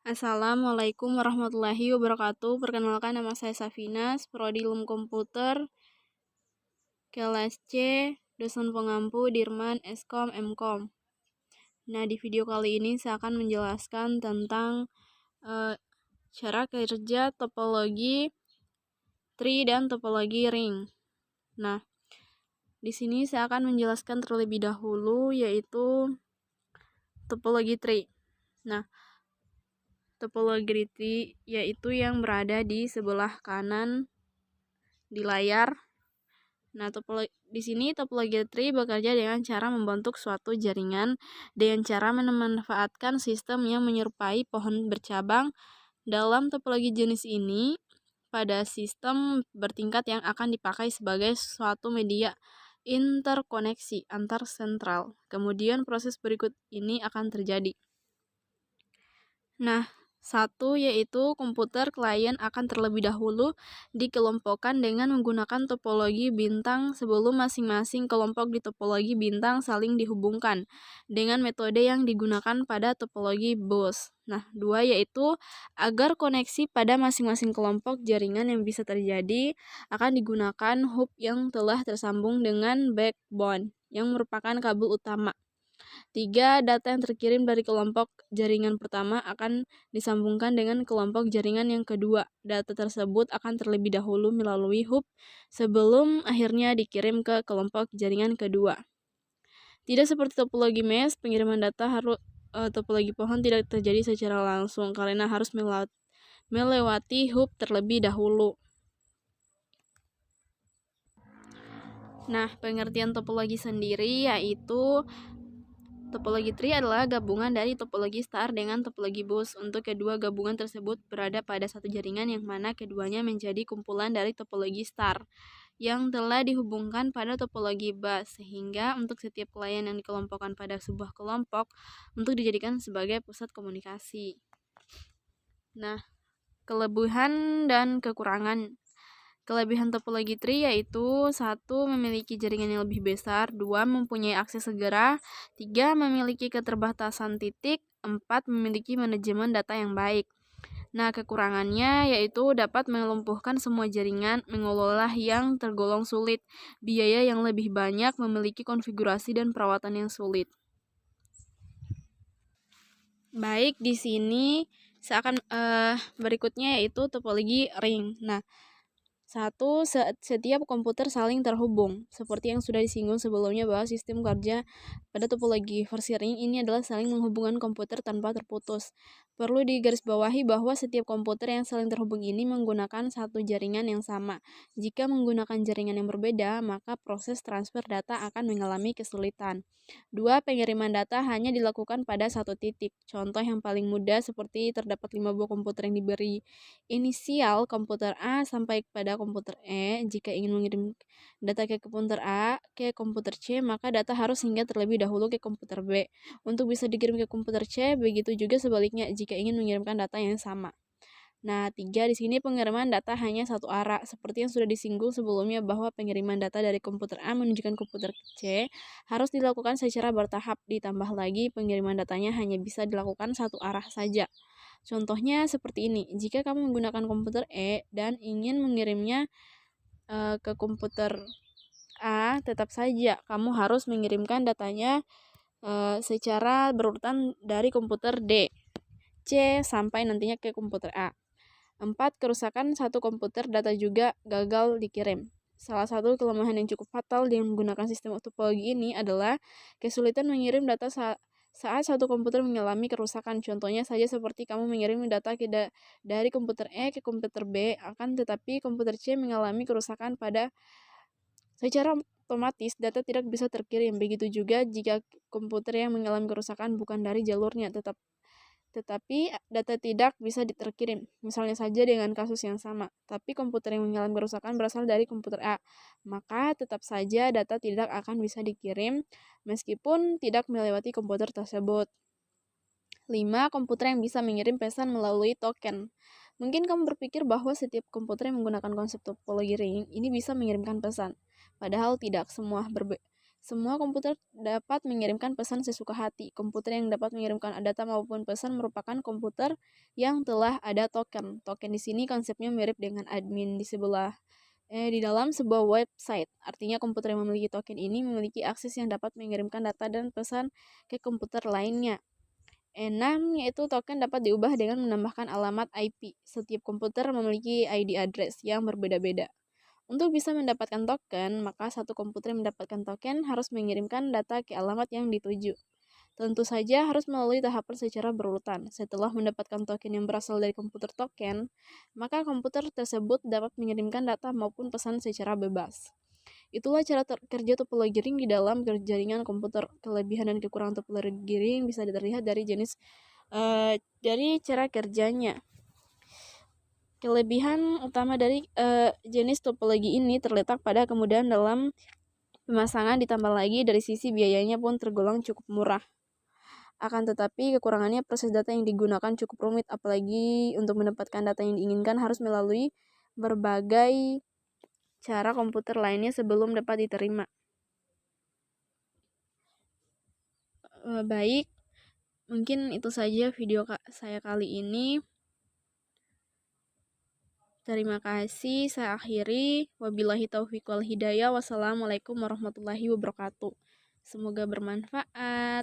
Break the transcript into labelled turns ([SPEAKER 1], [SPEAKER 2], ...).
[SPEAKER 1] Assalamualaikum warahmatullahi wabarakatuh. Perkenalkan, nama saya Safinas, Prodi Ilmu Komputer, kelas C, dosen pengampu Dirman Eskom Mkom. Nah, di video kali ini saya akan menjelaskan tentang cara kerja topologi tree dan topologi ring. Nah, di sini saya akan menjelaskan terlebih dahulu yaitu topologi tree. Nah, topologi tree yaitu yang berada di sebelah kanan di layar. Nah, di sini topologi tree bekerja dengan cara membentuk suatu jaringan dengan cara memanfaatkan sistem yang menyerupai pohon bercabang. Dalam topologi jenis ini, pada sistem bertingkat yang akan dipakai sebagai suatu media interkoneksi antar sentral. Kemudian proses berikut ini akan terjadi. Nah, satu yaitu komputer klien akan terlebih dahulu dikelompokkan dengan menggunakan topologi bintang sebelum masing-masing kelompok di topologi bintang saling dihubungkan dengan metode yang digunakan pada topologi bus. Nah, dua yaitu agar koneksi pada masing-masing kelompok jaringan yang bisa terjadi akan digunakan hub yang telah tersambung dengan backbone yang merupakan kabel utama. 3. Data yang terkirim dari kelompok jaringan pertama akan disambungkan dengan kelompok jaringan yang kedua. Data tersebut akan terlebih dahulu melalui hub sebelum akhirnya dikirim ke kelompok jaringan kedua. Tidak seperti topologi mesh, pengiriman data topologi pohon tidak terjadi secara langsung karena harus melewati hub terlebih dahulu. Nah, pengertian topologi sendiri yaitu topologi tree adalah gabungan dari topologi star dengan topologi bus. Untuk kedua gabungan tersebut berada pada satu jaringan yang mana keduanya menjadi kumpulan dari topologi star yang telah dihubungkan pada topologi bus, sehingga untuk setiap klien yang dikelompokkan pada sebuah kelompok untuk dijadikan sebagai pusat komunikasi. Nah, kelebihan dan kekurangan. Kelebihan topologi tree yaitu 1. Memiliki jaringan yang lebih besar, 2. Mempunyai akses segera, 3. Memiliki keterbatasan titik, 4. Memiliki manajemen data yang baik. Nah, kekurangannya yaitu dapat melumpuhkan semua jaringan, mengelola yang tergolong sulit, biaya yang lebih banyak, memiliki konfigurasi dan perawatan yang sulit. Baik, di sini saya akan berikutnya yaitu topologi ring. Nah, 1. Setiap komputer saling terhubung. Seperti yang sudah disinggung sebelumnya bahwa sistem kerja pada topologi versi ring ini adalah saling menghubungkan komputer tanpa terputus. Perlu digarisbawahi bahwa setiap komputer yang saling terhubung ini menggunakan satu jaringan yang sama. Jika menggunakan jaringan yang berbeda, maka proses transfer data akan mengalami kesulitan. 2. Pengiriman data hanya dilakukan pada satu titik. Contoh yang paling mudah seperti terdapat 5 buah komputer yang diberi inisial komputer A sampai pada komputer E. Jika ingin mengirim data ke komputer A ke komputer C, maka data harus singgah terlebih dahulu ke komputer B untuk bisa dikirim ke komputer C. Begitu juga sebaliknya jika ingin mengirimkan data yang sama. Nah, 3. Di sini pengiriman data hanya satu arah, seperti yang sudah disinggung sebelumnya bahwa pengiriman data dari komputer A menunjukkan komputer C harus dilakukan secara bertahap. Ditambah lagi, pengiriman datanya hanya bisa dilakukan satu arah saja. Contohnya seperti ini, jika kamu menggunakan komputer E dan ingin mengirimnya ke komputer A, tetap saja kamu harus mengirimkan datanya secara berurutan dari komputer D, C, sampai nantinya ke komputer A. 4. Kerusakan satu komputer, data juga gagal dikirim. Salah satu kelemahan yang cukup fatal dengan menggunakan sistem topologi ini adalah kesulitan mengirim data saat satu komputer mengalami kerusakan. Contohnya saja seperti kamu mengirim data dari komputer E ke komputer B, akan tetapi komputer C mengalami kerusakan secara otomatis data tidak bisa terkirim. Begitu juga jika komputer yang mengalami kerusakan bukan dari jalurnya, tetapi data tidak bisa terkirim. Misalnya saja dengan kasus yang sama, tapi komputer yang mengalami kerusakan berasal dari komputer A, maka tetap saja data tidak akan bisa dikirim meskipun tidak melewati komputer tersebut. 5. Komputer yang bisa mengirim pesan melalui token. Mungkin kamu berpikir bahwa setiap komputer yang menggunakan konsep topologi ring ini bisa mengirimkan pesan. Padahal tidak, Semua komputer dapat mengirimkan pesan sesuka hati. Komputer yang dapat mengirimkan data maupun pesan merupakan komputer yang telah ada token. Token di sini konsepnya mirip dengan admin di dalam sebuah website. Artinya komputer yang memiliki token ini memiliki akses yang dapat mengirimkan data dan pesan ke komputer lainnya. 6 yaitu token dapat diubah dengan menambahkan alamat IP. Setiap komputer memiliki ID address yang berbeda-beda. Untuk bisa mendapatkan token, maka satu komputer yang mendapatkan token harus mengirimkan data ke alamat yang dituju. Tentu saja harus melalui tahapan secara berurutan. Setelah mendapatkan token yang berasal dari komputer token, maka komputer tersebut dapat mengirimkan data maupun pesan secara bebas. Itulah cara kerja topologi ring di dalam jaringan komputer. Kelebihan dan kekurangan topologi ring bisa terlihat dari dari cara kerjanya. Kelebihan utama dari jenis topologi ini terletak pada kemudahan dalam pemasangan, ditambah lagi dari sisi biayanya pun tergolong cukup murah. Akan tetapi kekurangannya proses data yang digunakan cukup rumit, apalagi untuk mendapatkan data yang diinginkan harus melalui berbagai cara komputer lainnya sebelum dapat diterima. Baik, mungkin itu saja video saya kali ini. Terima kasih, saya akhiri. Wabillahi taufiq wal hidayah. Wassalamualaikum warahmatullahi wabarakatuh. Semoga bermanfaat.